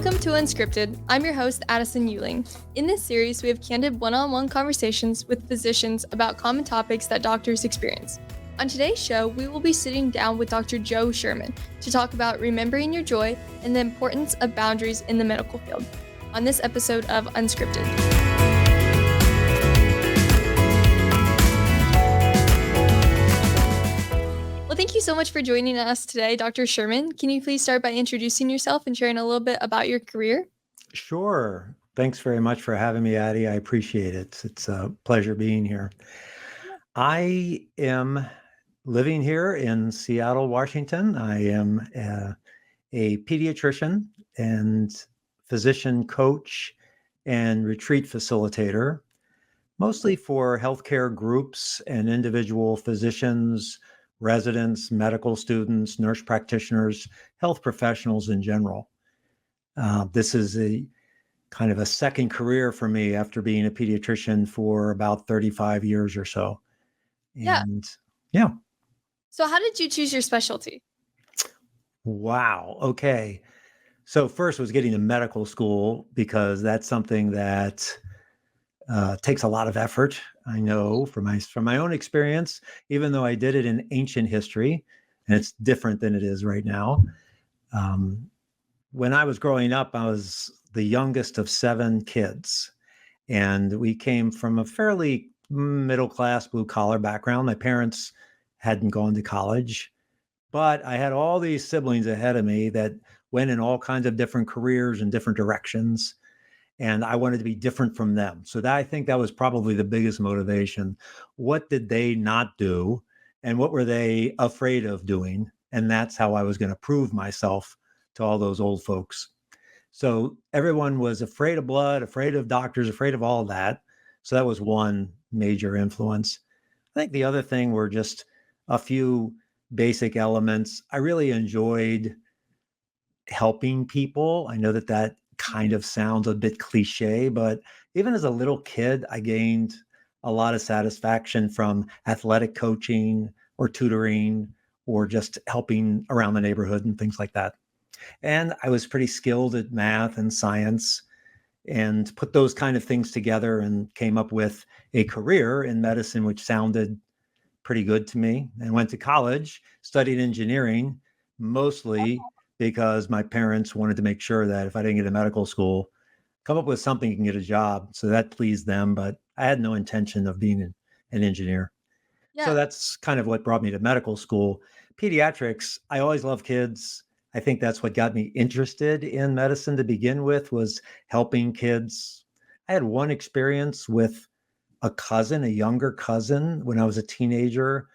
Welcome to Unscripted. I'm your host, Addisyn Uehling. In this series, we have candid one-on-one conversations with physicians about common topics that doctors experience. On today's show, we will be sitting down with Dr. Joe Sherman to talk about remembering your joy and the importance of boundaries in the medical field on this episode of Unscripted. Well, thank you so much for joining us today, Dr. Sherman. Can you please start by introducing yourself and sharing a little bit about your career? Sure. Thanks very much for having me, Addie. I appreciate it. It's a pleasure being here. I am living here in Seattle, Washington. I am a pediatrician and physician coach and retreat facilitator, mostly for healthcare groups and individual physicians, residents, medical students, nurse practitioners, health professionals in general. This is a kind of a second career for me after being a pediatrician for about 35 years or so. And yeah. So how did you choose your specialty? Wow. Okay. So first was getting to medical school because that's something that takes a lot of effort. I know from my own experience, even though I did it in ancient history, and it's different than it is right now. When I was growing up, I was the youngest of 7 kids, and we came from a fairly middle-class blue-collar background. My parents hadn't gone to college, but I had all these siblings ahead of me that went in all kinds of different careers and different directions. And I wanted to be different from them. So I think that was probably the biggest motivation. What did they not do? And what were they afraid of doing? And that's how I was going to prove myself to all those old folks. So everyone was afraid of blood, afraid of doctors, afraid of all that. So that was one major influence. I think the other thing were just a few basic elements. I really enjoyed helping people. I know that kind of sounds a bit cliche, but even as a little kid, I gained a lot of satisfaction from athletic coaching or tutoring or just helping around the neighborhood and things like that. And I was pretty skilled at math and science and put those kind of things together and came up with a career in medicine, which sounded pretty good to me. And went to college, studied engineering, mostly because my parents wanted to make sure that if I didn't get to medical school, come up with something you can get a job. So that pleased them, but I had no intention of being an engineer. Yeah. So that's kind of what brought me to medical school. Pediatrics, I always love kids. I think that's what got me interested in medicine to begin with, was helping kids. I had one experience with a younger cousin when I was a teenager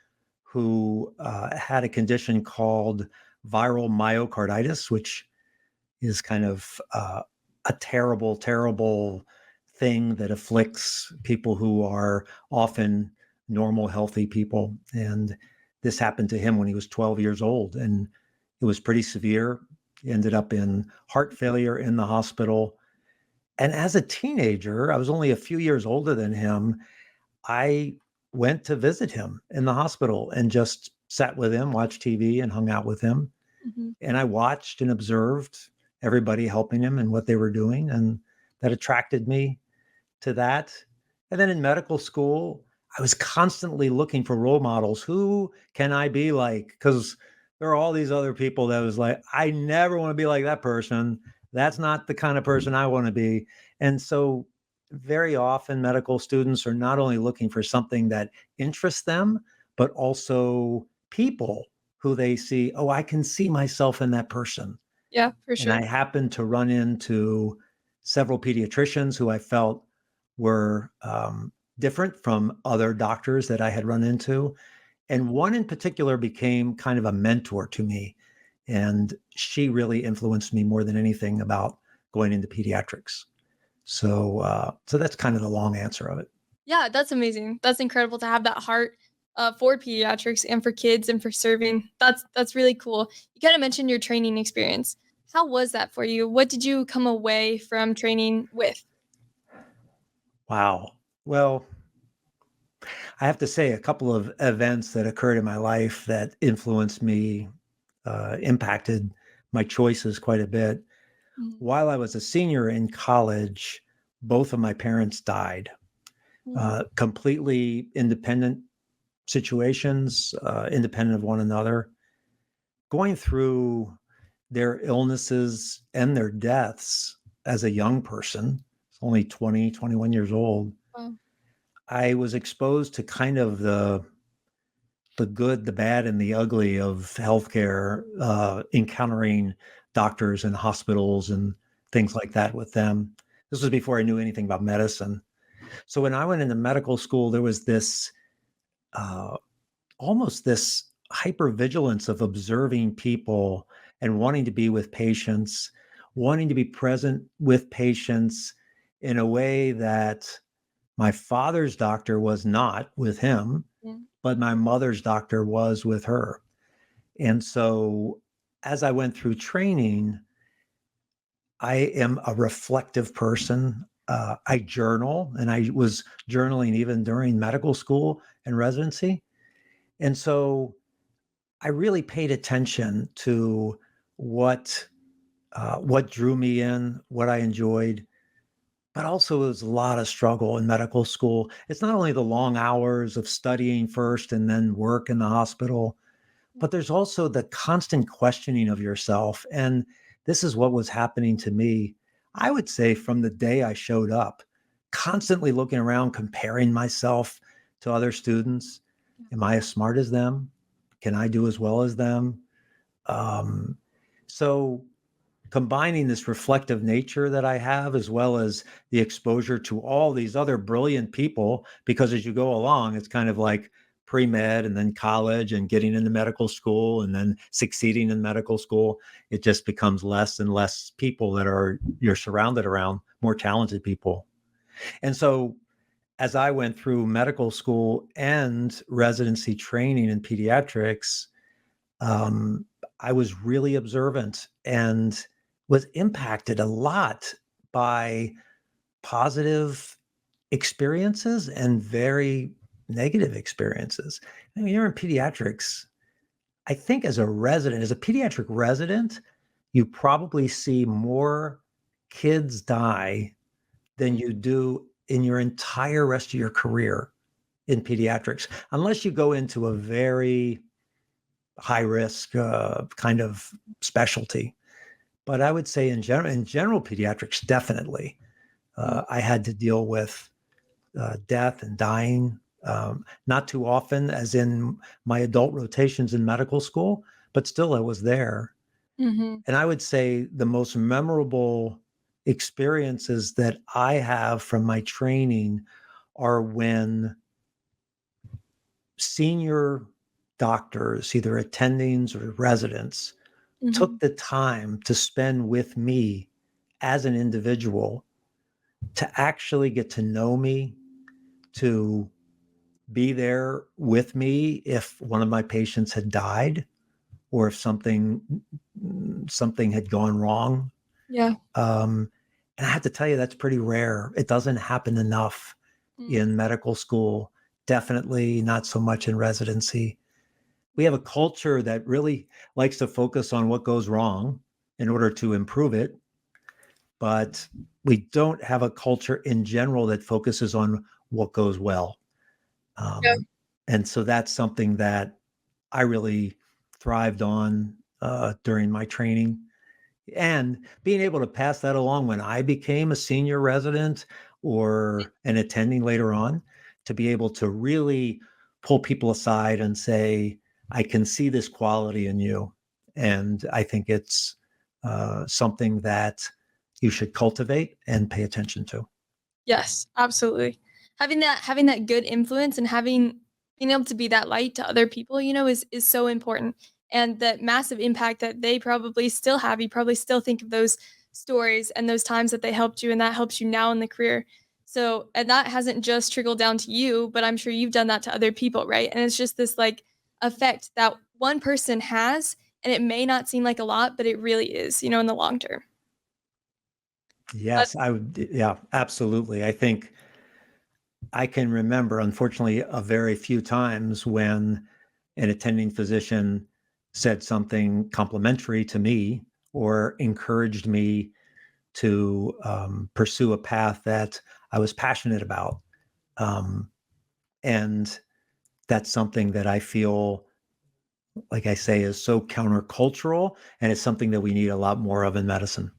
who had a condition called viral myocarditis, which is kind of a terrible, terrible thing that afflicts people who are often normal, healthy people. And this happened to him when he was 12 years old. And it was pretty severe. He ended up in heart failure in the hospital. And as a teenager, I was only a few years older than him. I went to visit him in the hospital and just sat with him, watched TV, and hung out with him. Mm-hmm. And I watched and observed everybody helping him and what they were doing. And that attracted me to that. And then in medical school, I was constantly looking for role models. Who can I be like? Because there are all these other people that was like, I never want to be like that person. That's not the kind of person I want to be. And so very often medical students are not only looking for something that interests them, but also people who they see, oh, I can see myself in that person. Yeah, for sure. And I happened to run into several pediatricians who I felt were different from other doctors that I had run into. And one in particular became kind of a mentor to me. And she really influenced me more than anything about going into pediatrics. So that's kind of the long answer of it. Yeah, that's amazing. That's incredible to have that heart for pediatrics and for kids and for serving. That's really cool. You kind of mentioned your training experience. How was that for you? What did you come away from training with? Wow. Well, I have to say a couple of events that occurred in my life that influenced me, impacted my choices quite a bit. Mm. While I was a senior in college, both of my parents died. Completely independent situations, independent of one another. Going through their illnesses and their deaths as a young person, only 20, 21 years old, Wow. I was exposed to kind of the good, the bad, and the ugly of healthcare, encountering doctors and hospitals and things like that with them. This was before I knew anything about medicine. So when I went into medical school, there was this almost this hypervigilance of observing people and wanting to be with patients, wanting to be present with patients in a way that my father's doctor was not with him, Yeah. but my mother's doctor was with her. And so as I went through training, I am a reflective person. I journal, and I was journaling even during medical school and residency. And so I really paid attention to what what drew me in, what I enjoyed, but also it was a lot of struggle in medical school. It's not only the long hours of studying first and then work in the hospital, but there's also the constant questioning of yourself. And this is what was happening to me, I would say, from the day I showed up, constantly looking around, comparing myself to other students. Am I as smart as them? Can I do as well as them? Um, so combining this reflective nature that I have, as well as the exposure to all these other brilliant people, because as you go along, it's kind of like pre-med and then college and getting into medical school and then succeeding in medical school. It just becomes less and less people that are you're surrounded around, more talented people. And so as I went through medical school and residency training in pediatrics, um, I was really observant and was impacted a lot by positive experiences and very negative experiences. I mean, you're in pediatrics. I think as a resident, as a pediatric resident, you probably see more kids die than you do in your entire rest of your career in pediatrics, unless you go into a very high risk kind of specialty. But I would say in general pediatrics, definitely, I had to deal with death and dying, not too often as in my adult rotations in medical school, but still I was there. Mm-hmm. And I would say the most memorable experiences that I have from my training are when senior doctors, either attendings or residents, Mm-hmm. took the time to spend with me as an individual to actually get to know me, to be there with me if one of my patients had died or if something had gone wrong. Yeah. And I have to tell you, that's pretty rare. It doesn't happen enough Mm. in medical school, definitely not so much in residency. We have a culture that really likes to focus on what goes wrong in order to improve it, but we don't have a culture in general that focuses on what goes well. Yeah. And so that's something that I really thrived on during my training. And being able to pass that along when I became a senior resident or an attending later on, to be able to really pull people aside and say, I can see this quality in you. And I think it's something that you should cultivate and pay attention to. Yes, absolutely. Having that good influence and having being able to be that light to other people, is so important. And that massive impact that they probably still have. You probably still think of those stories and those times that they helped you and that helps you now in the career. So, and that hasn't just trickled down to you, but I'm sure you've done that to other people, right? And it's just this like effect that one person has, and it may not seem like a lot, but it really is, in the long term. But Yes, I would. Yeah, absolutely. I think I can remember, unfortunately, a very few times when an attending physician said something complimentary to me or encouraged me to pursue a path that I was passionate about. And that's something that I feel, like I say, is so countercultural, and it's something that we need a lot more of in medicine.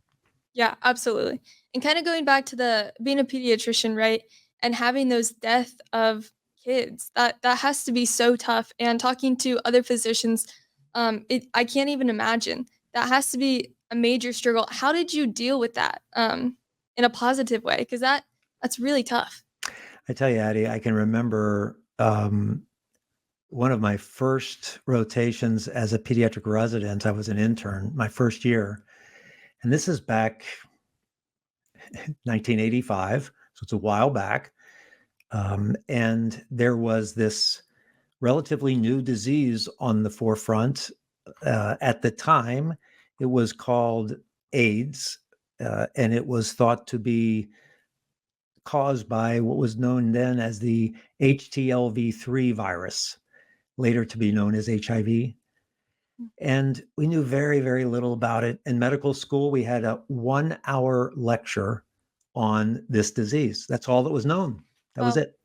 Yeah, absolutely. And kind of going back to the being a pediatrician, right? And having those death of kids, that has to be so tough. And talking to other physicians, I can't even imagine. That has to be a major struggle. How did you deal with that in a positive way? Because that's really tough. I tell you, Addie, I can remember one of my first rotations as a pediatric resident. I was an intern my first year, and this is back 1985, so it's a while back. And there was this relatively new disease on the forefront. At the time, it was called AIDS, and it was thought to be caused by what was known then as the HTLV3 virus, later to be known as HIV. And we knew very, very little about it. In medical school, we had a 1 hour lecture on this disease. That's all that was known. That was Well, it.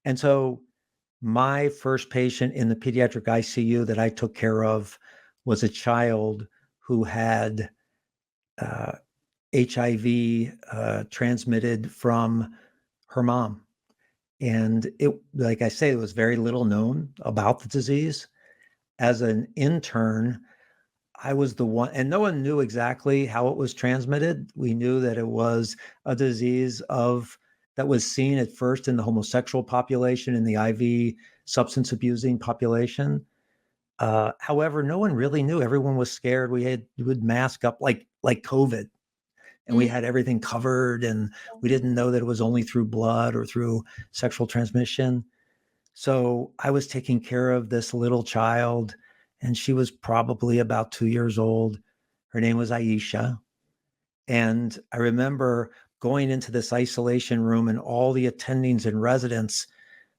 And so my first patient in the pediatric ICU that I took care of was a child who had HIV transmitted from her mom. And it, like I say, there was very little known about the disease. As an intern, I was the one, and no one knew exactly how it was transmitted. We knew that it was a disease that was seen at first in the homosexual population, in the IV substance abusing population. However, no one really knew. Everyone was scared. We would mask up like COVID, and we mm, had everything covered, and we didn't know that it was only through blood or through sexual transmission. So I was taking care of this little child, and she was probably about 2 years old. Her name was Aisha. And I remember going into this isolation room and all the attendings and residents,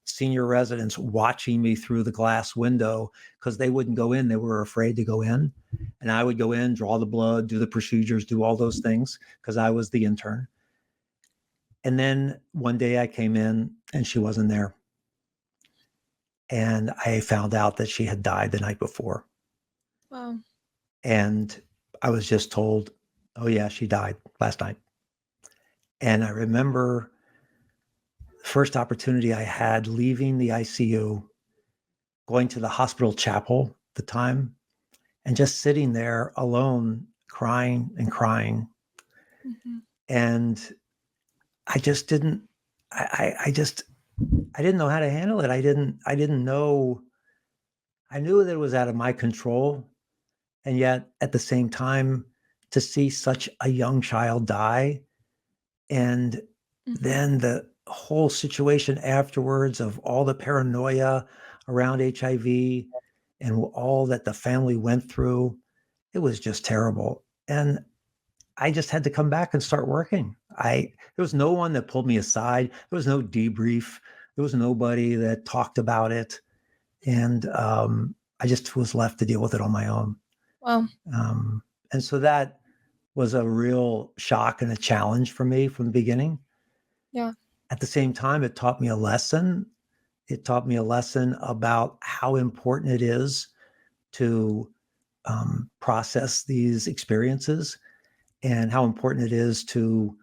senior residents, watching me through the glass window because they wouldn't go in. They were afraid to go in. And I would go in, draw the blood, do the procedures, do all those things because I was the intern. And then one day I came in and she wasn't there. And I found out that she had died the night before. wow. And I was just told, oh, yeah, she died last night. And I remember the first opportunity I had leaving the ICU, going to the hospital chapel at the time, and just sitting there alone, crying and crying. Hmm. And I just didn't, I didn't know how to handle it. I didn't know, I knew that it was out of my control. And yet at the same time, to see such a young child die, and Hmm. then the whole situation afterwards of all the paranoia around HIV and all that the family went through, it was just terrible. And I just had to come back and start working. There was no one that pulled me aside. There was no debrief. There was nobody that talked about it. And I just was left to deal with it on my own. Wow. Um, and so that was a real shock and a challenge for me from the beginning. Yeah. At the same time, it taught me a lesson. It taught me a lesson about how important it is to process these experiences, and how important it is to,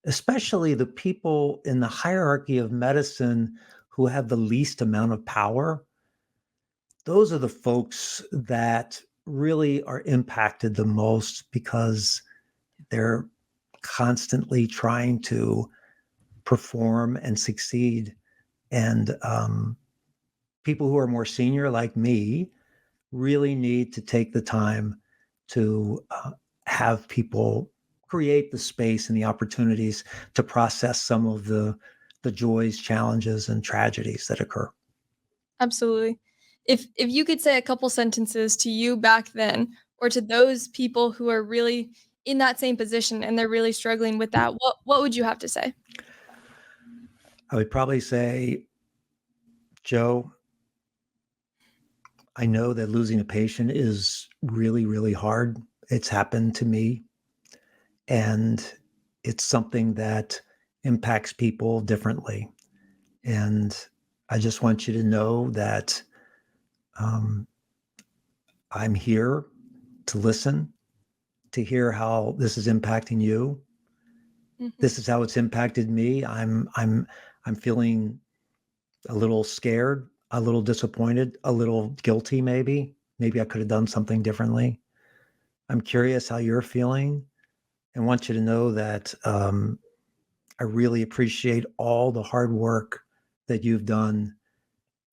especially the people in the hierarchy of medicine who have the least amount of power. Those are the folks that really are impacted the most because they're constantly trying to perform and succeed. And people who are more senior, like me, really need to take the time to have people create the space and the opportunities to process some of the joys, challenges, and tragedies that occur. Absolutely. If you could say a couple sentences to you back then, or to those people who are really in that same position and they're really struggling with that, what would you have to say? I would probably say, Joe, I know that losing a patient is really, really hard. It's happened to me. And it's something that impacts people differently. And I just want you to know that um, I'm here to listen, to hear how this is impacting you. Mhm. This is how it's impacted me. I'm feeling a little scared, a little disappointed, a little guilty maybe. Maybe I could have done something differently. I'm curious how you're feeling and want you to know that I really appreciate all the hard work that you've done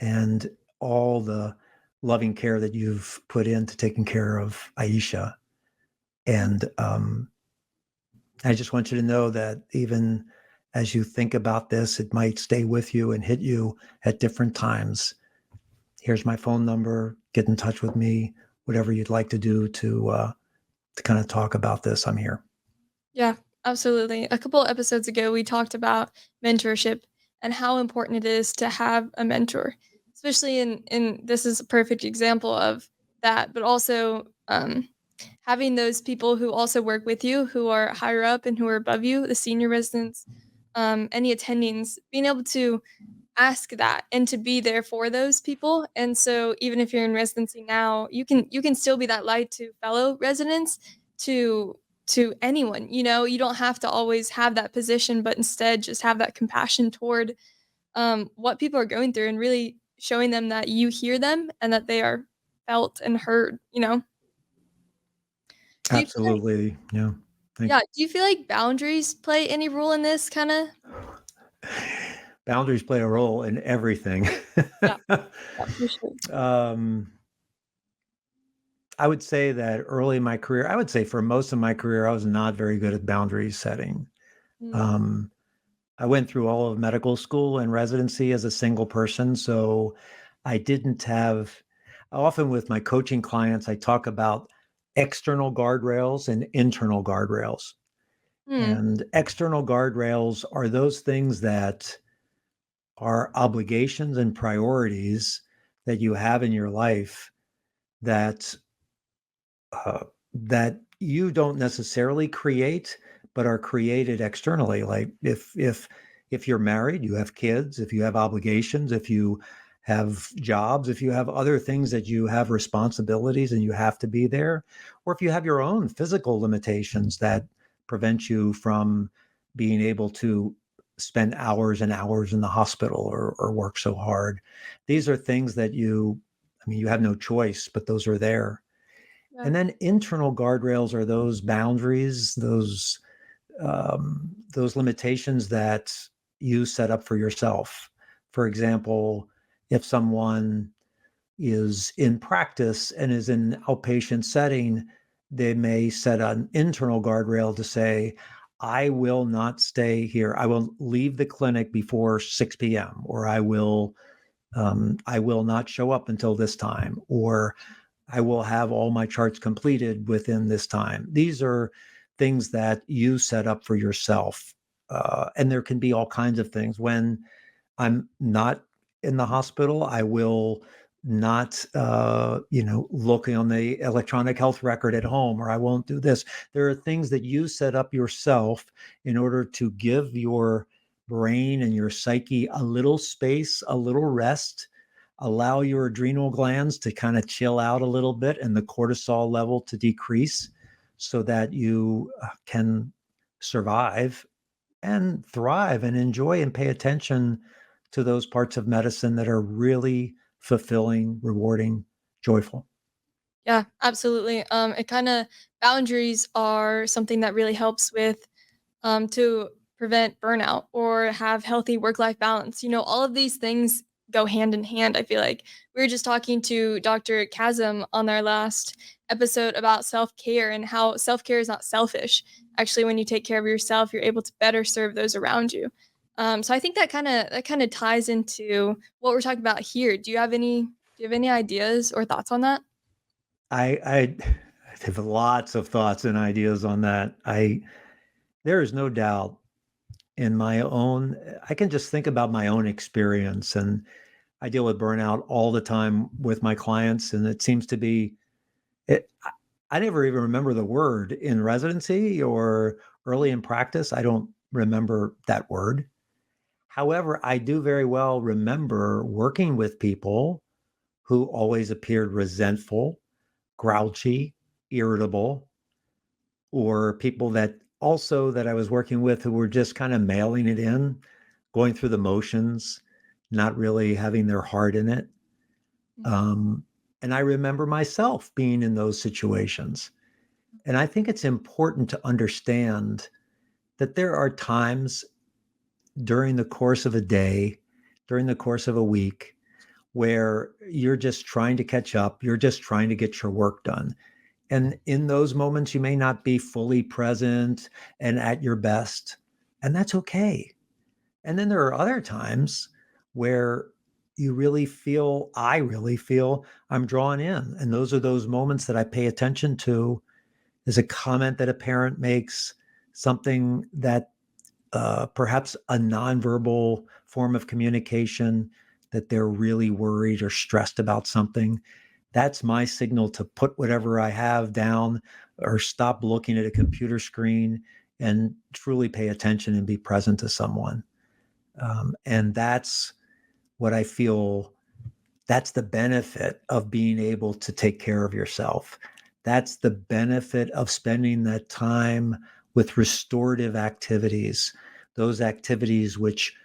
and all the loving care that you've put into taking care of Aisha. And I just want you to know that even as you think about this, it might stay with you and hit you at different times. Here's my phone number. Get in touch with me. Whatever you'd like to do to kind of talk about this, I'm here. Yeah, absolutely. A couple episodes ago, we talked about mentorship and how important it is to have a mentor, especially in this is a perfect example of that, but also having those people who also work with you, who are higher up and who are above you, the senior residents, any attendings, being able to ask that and to be there for those people. And so even if you're in residency now, you can still be that light to fellow residents, to anyone. You don't have to always have that position, but instead just have that compassion toward what people are going through and really showing them that you hear them and that they are felt and heard. Do you feel like Absolutely. Yeah. Thank Yeah, do you feel like boundaries play any role in this kinda? Boundaries play a role in everything. Yeah, yeah, for sure. um, I would say that early in my career, I would say for most of my career, I was not very good at boundary setting. Mm, Um, I went through all of medical school and residency as a single person, so I didn't have often with my coaching clients, I talk about external guardrails and internal guardrails. mm, And external guardrails are those things that are obligations and priorities that you have in your life that that you don't necessarily create, but are created externally. Like if you're married, you have kids, if you have obligations, if you have jobs, if you have other things that you have responsibilities and you have to be there, or if you have your own physical limitations that prevent you from being able to spend hours and hours in the hospital or work so hard. These are things that I mean, you have no choice, but those are there. yeah, And then internal guardrails are those boundaries, those limitations that you set up for yourself. For example, if someone is in practice and is in an outpatient setting, they may set an internal guardrail to say, I will not stay here. I will leave the clinic before 6 p.m. or I will not show up until this time, or I will have all my charts completed within this time. These are things that you set up for yourself. And there can be all kinds of things. When I'm not in the hospital, I will not, look on the electronic health record at home, or I won't do this. There are things that you set up yourself in order to give your brain and your psyche a little space, a little rest, allow your adrenal glands to kind of chill out a little bit and the cortisol level to decrease so that you can survive and thrive and enjoy and pay attention to those parts of medicine that are really fulfilling, rewarding, joyful. yeah, absolutely. It kinda boundaries are something that really helps with to prevent burnout or have healthy work-life balance. All of these things go hand in hand, I feel like. We were just talking to Dr. Chasm on our last episode about self-care and how self-care is not selfish. Actually, when you take care of yourself, you're able to better serve those around you. So I think that kind of ties into what we're talking about here. Do you have any ideas or thoughts on that? I have lots of thoughts and ideas on that. There is no doubt in my own, I can just think about my own experience, and I deal with burnout all the time with my clients, and it seems to be it. I never even remember the word in residency early in practice, I don't remember that word. However, I do very well remember working with people who always appeared resentful, grouchy, irritable, or people that also that I was working with who were just kind of mailing it in, going through the motions, not really having their heart in it. Um, and I remember myself being in those situations. And I think it's important to understand that there are times during the course of a day, during the course of a week, where you're just trying to catch up, you're just trying to get your work done. And in those moments, you may not be fully present and at your best, and that's okay. And then there are other times where I really feel I'm drawn in. And those are those moments that I pay attention to. Is a comment that a parent makes, something that perhaps a nonverbal form of communication, that they're really worried or stressed about something. That's my signal to put whatever I have down or stop looking at a computer screen and truly pay attention and be present to someone. And that's what I feel, that's the benefit of being able to take care of yourself. That's the benefit of spending that time with restorative activities, those activities which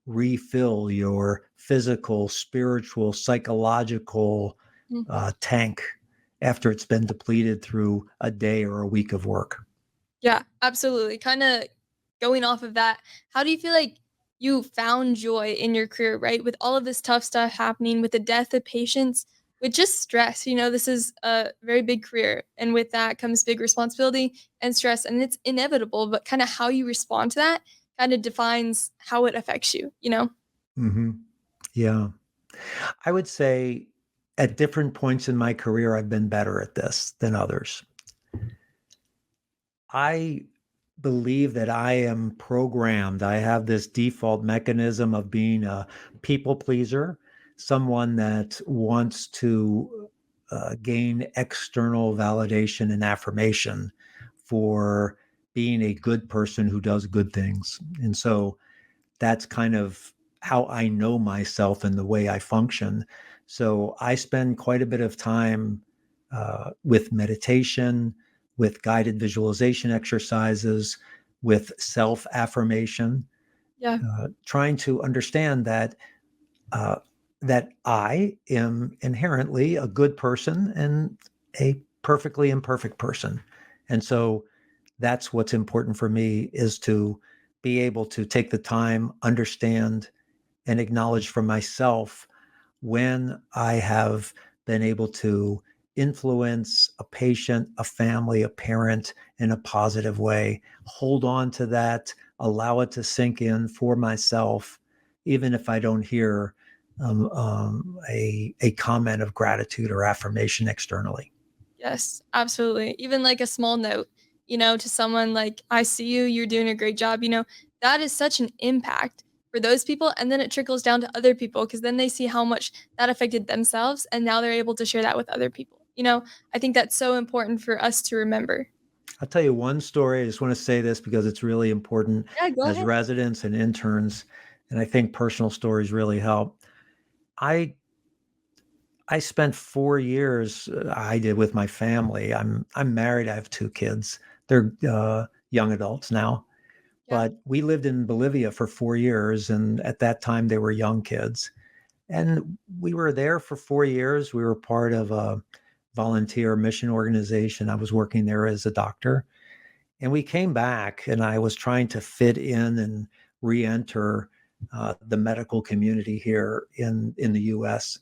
refill your physical, spiritual, psychological tank after it's been depleted through a day or a week of work. Yeah, absolutely. Kind of going off of that, how do you feel like you found joy in your career, right? With all of this tough stuff happening, with the death of patients, with just stress, this is a very big career. And with that comes big responsibility and stress. And it's inevitable, but kind of how you respond to that kind of defines how it affects you? Mm-hmm. Yeah. I would say at different points in my career, I've been better at this than others. I believe that I am programmed. I have this default mechanism of being a people pleaser, someone that wants to gain external validation and affirmation for being a good person who does good things. And so that's kind of how I know myself and the way I function. So I spend quite a bit of time with meditation, with guided visualization exercises, with self affirmation, Yeah. trying to understand uh, that I am inherently a good person and a perfectly imperfect person. And so that's what's important for me, is to be able to take the time, understand, and acknowledge for myself when I have been able to influence a patient, a family, a parent in a positive way, hold on to that, allow it to sink in for myself, even if I don't hear a comment of gratitude or affirmation externally. Yes, absolutely. Even like a small note, to someone like, I see you, you're doing a great job, that is such an impact for those people. And then it trickles down to other people because then they see how much that affected themselves. And now they're able to share that with other people. I think that's so important for us to remember. I'll tell you one story. I just want to say this because it's really important Yeah, go as ahead. residents and interns. And I think personal stories really help. I I spent 4 years. I did with my family. I'm married. I have two kids. They're young adults now, Yeah. but we lived in Bolivia for 4 years, and at that time they were young kids. And we were there for 4 years. We were part of a volunteer mission organization. I was working there as a doctor, and we came back, and I was trying to fit in and re-enter the medical community here in the U.S.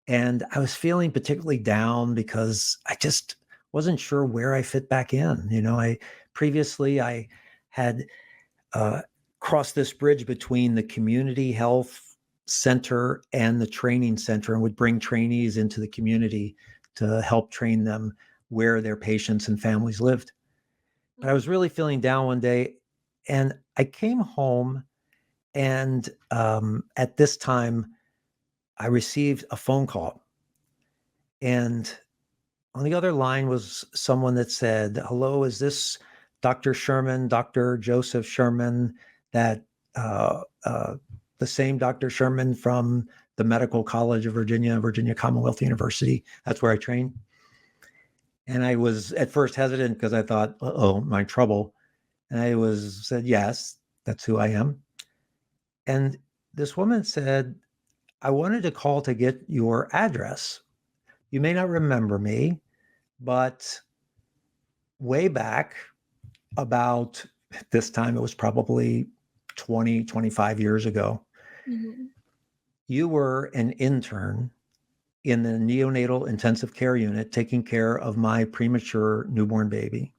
And I was feeling particularly down because I just wasn't sure where I fit back in. I had uh, crossed this bridge between the community health center and the training center, and would bring trainees into the community to help train them where their patients and families lived. But I was really feeling down one day, and I came home, and at this time, I received a phone call. And on the other line was someone that said, "Hello, is this Dr. Sherman, Dr. Joseph Sherman, that the same Dr. Sherman from the Medical College of Virginia, Virginia Commonwealth University. That's where I trained. And I was at first hesitant because I thought, uh-oh, am I in trouble? And I said, yes, that's who I am. And this woman said, I wanted to call to get your address. You may not remember me, but way back about this time, it was probably 20, 25 years ago, you were an intern in the neonatal intensive care unit taking care of my premature newborn baby.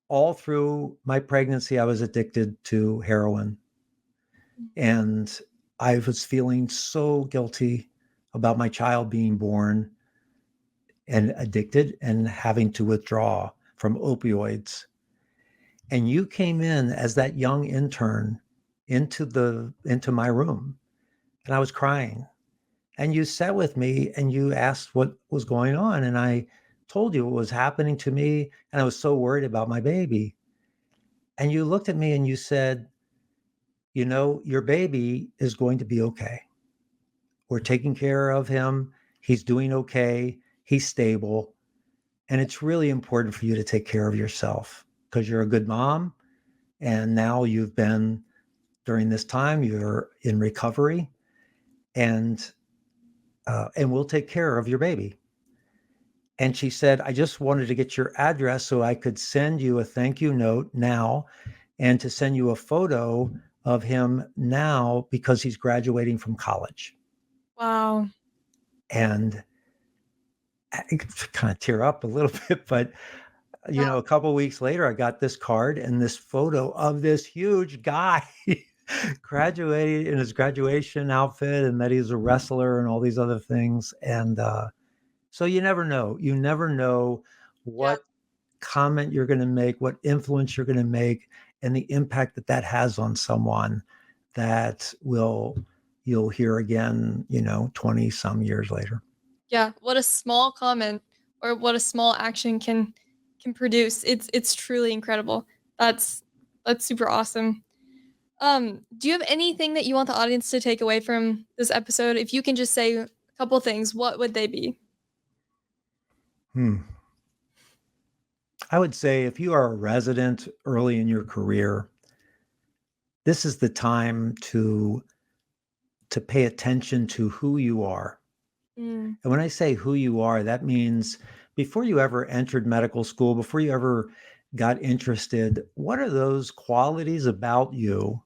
All through my pregnancy, I was addicted to heroin. And I was feeling so guilty about my child being born and addicted and having to withdraw from opioids. And you came in as that young intern into my room, and I was crying. And you sat with me and you asked what was going on. And I told you what was happening to me. And I was so worried about my baby. And you looked at me and you said, you know, your baby is going to be okay. We're taking care of him. He's doing okay. He's stable. And it's really important for you to take care of yourself because you're a good mom. And now you've been, during this time, you're in recovery. And we'll take care of your baby. And she said, I just wanted to get your address so I could send you a thank you note now and to send you a photo of him now because he's graduating from college. Wow. And I kind of tear up a little bit, but you know, a couple of weeks later, I got this card and this photo of this huge guy graduated in his graduation outfit and that he's a wrestler and all these other things. And so you never know. You never know what comment you're going to make, what influence you're going to make, and the impact that that has on someone that you'll hear again, 20 some years later. Yeah, what a small comment or what a small action can produce. It's truly incredible. That's super awesome. Do you have anything that you want the audience to take away from this episode? If you can just say a couple things, what would they be? I would say if you are a resident early in your career, this is the time to pay attention to who you are. And when I say who you are, that means before you ever entered medical school, before you ever got interested, what are those qualities about you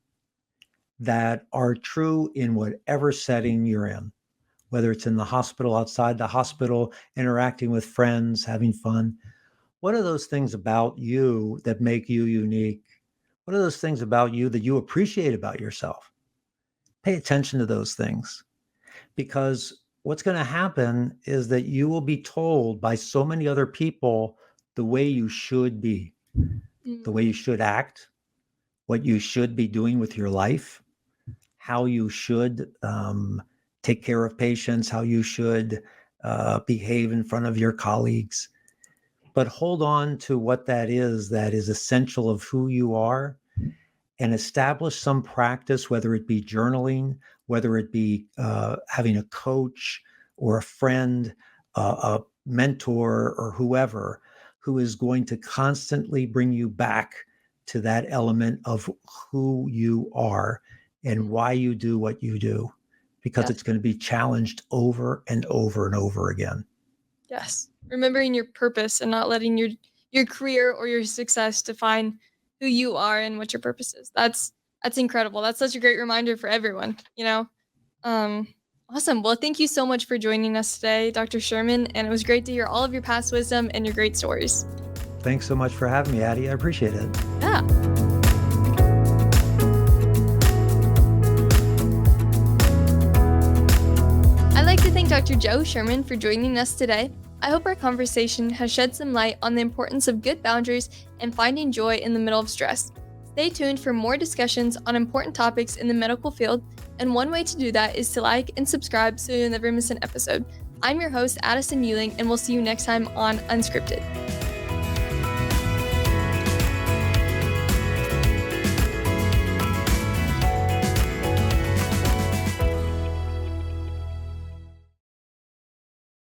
that are true in whatever setting you're in, whether it's in the hospital, outside the hospital, interacting with friends, having fun? What are those things about you that make you unique? What are those things about you that you appreciate about yourself? Pay attention to those things, because what's going to happen is that you will be told by so many other people the way you should be, the way you should act, what you should be doing with your life, how you should take care of patients, how you should behave in front of your colleagues. But hold on to what that is essential of who you are, and establish some practice, whether it be journaling, whether it be having a coach or a friend, a mentor, or whoever, who is going to constantly bring you back to that element of who you are and why you do what you do, because it's going to be challenged over and over and over again. Yes. Remembering your purpose and not letting your career or your success define who you are and what your purpose is. That's incredible. That's such a great reminder for everyone, Awesome. Well, thank you so much for joining us today, Dr. Sherman, and it was great to hear all of your past wisdom and your great stories. Thanks so much for having me, Addie. I appreciate it. Yeah. I'd like to thank Dr. Joe Sherman for joining us today. I hope our conversation has shed some light on the importance of good boundaries and finding joy in the middle of stress. Stay tuned for more discussions on important topics in the medical field, and one way to do that is to like and subscribe so you'll never miss an episode. I'm your host, Addisyn Uehling, and we'll see you next time on Unscripted.